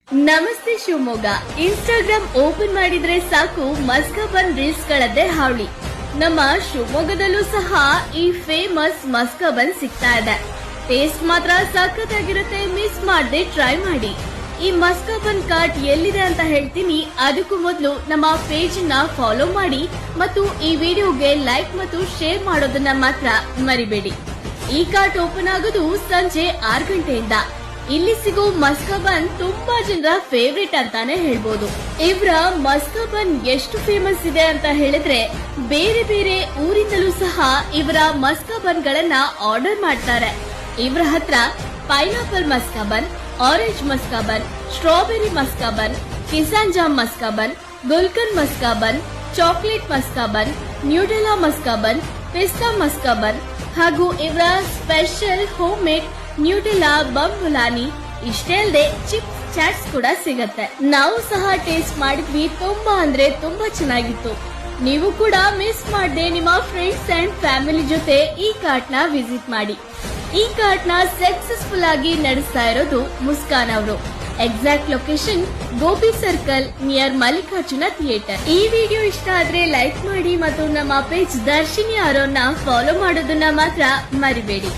ನಮಸ್ತೆ Shivamogga. Instagram open ಮಾಡಿದ್ರೆ ಸಾಕು ಮಸ್ಕಬನ್ ರೀಲ್ಸ್ ಗಳದ್ದೇ ಹಾವಳಿ. ನಮ್ಮ ಶಿವಮೊಗ್ಗದಲ್ಲೂ ಸಹ ಈ ಫೇಮಸ್ ಮಸ್ಕಬನ್ ಸಿಗ್ತಾ ಇದೆ. ಟೇಸ್ಟ್ ಮಾತ್ರ ಸಖತ್ತಾಗಿರುತ್ತೆ, ಮಿಸ್ ಮಾಡದೆ ಟ್ರೈ ಮಾಡಿ. ಈ ಮಸ್ಕಬನ್ ಕಾರ್ಟ್ ಎಲ್ಲಿದೆ ಅಂತ ಹೇಳ್ತೀನಿ. ಅದಕ್ಕೂ ಮೊದಲು ನಮ್ಮ ಪೇಜ್ ನ ಫಾಲೋ ಮಾಡಿ ಮತ್ತು ಈ ವಿಡಿಯೋಗೆ ಲೈಕ್ ಮತ್ತು ಶೇರ್ ಮಾಡೋದನ್ನ ಮಾತ್ರ ಮರಿಬೇಡಿ. ಈ ಕಾರ್ಟ್ ಓಪನ್ ಆಗೋದು ಸಂಜೆ 6 ಗಂಟೆಯಿಂದ. ಇಲ್ಲಿ ಸಿಗೋ ಮಸ್ಕಬನ್ ತುಂಬಾ ಜನರ ಫೇವ್ರೇಟ್ ಅಂತಾನೆ ಹೇಳ್ಬೋದು. ಇವರ ಮಸ್ಕಬನ್ ಎಷ್ಟು ಫೇಮಸ್ ಇದೆ ಅಂತ ಹೇಳಿದ್ರೆ ಬೇರೆ ಬೇರೆ ಊರಿಂದಲೂ ಸಹ ಇವರ ಮಸ್ಕಬನ್ ಗಳನ್ನ ಆರ್ಡರ್ ಮಾಡ್ತಾರೆ. ಇವರ ಹತ್ರ ಪೈನಾಪಲ್ ಮಸ್ಕಬನ್, ಆರೆಂಜ್ ಮಸ್ಕಬನ್, ಸ್ಟ್ರಾಬೆರಿ ಮಸ್ಕಬನ್, ಕಿಸಾನ್ ಜಾಮ್ ಮಸ್ಕಬನ್, ಗುಲ್ಕನ್ ಮಸ್ಕಬನ್, ಚಾಕ್ಲೇಟ್ ಮಸ್ಕಬನ್, ನ್ಯೂಟೆಲ್ಲಾ ಮಸ್ಕಬನ್, ಪಿಸ್ತಾ ಮಸ್ಕಬನ್ ಹಾಗೂ ಇವರ ಸ್ಪೆಷಲ್ ಹೋಮ್ ಮೇಡ್ ನ್ಯೂಟೆಲ್ಲಾ ಬಂಬುಲಾನಿ, ಇಷ್ಟೇ ಅಲ್ಲದೆ ಚಿಪ್ಸ್ ಚಾಟ್ಸ್ ಕೂಡ ಸಿಗತ್ತೆ. ನಾವು ಸಹ ಟೇಸ್ಟ್ ಮಾಡಿದ್ವಿ, ತುಂಬಾ ಅಂದ್ರೆ ತುಂಬಾ ಚೆನ್ನಾಗಿತ್ತು. ನೀವು ಕೂಡ ಮಿಸ್ ಮಾಡದೆ ನಿಮ್ಮ ಫ್ರೆಂಡ್ಸ್ ಅಂಡ್ ಫ್ಯಾಮಿಲಿ ಜೊತೆ ಈ ಕಾರ್ಟ್ ನ ವಿಸಿಟ್ ಮಾಡಿ. ಈ ಕಾರ್ಟ್ ನ ಸಕ್ಸಸ್ಫುಲ್ ಆಗಿ ನಡೆಸ್ತಾ ಇರೋದು ಮುಸ್ಕಾನ್ ಅವರು. Exact location Gopi circle near Mallikarjuna theatre. ಈ ವಿಡಿಯೋ ಇಷ್ಟ ಆದ್ರೆ ಲೈಕ್ ಮಾಡಿ ಮತ್ತು ನಮ್ಮ ಪೇಜ್ ದರ್ಶಿನಿ ಅವರನ್ನ ಫಾಲೋ ಮಾಡೋದನ್ನ ಮಾತ್ರ ಮರಿಬೇಡಿ.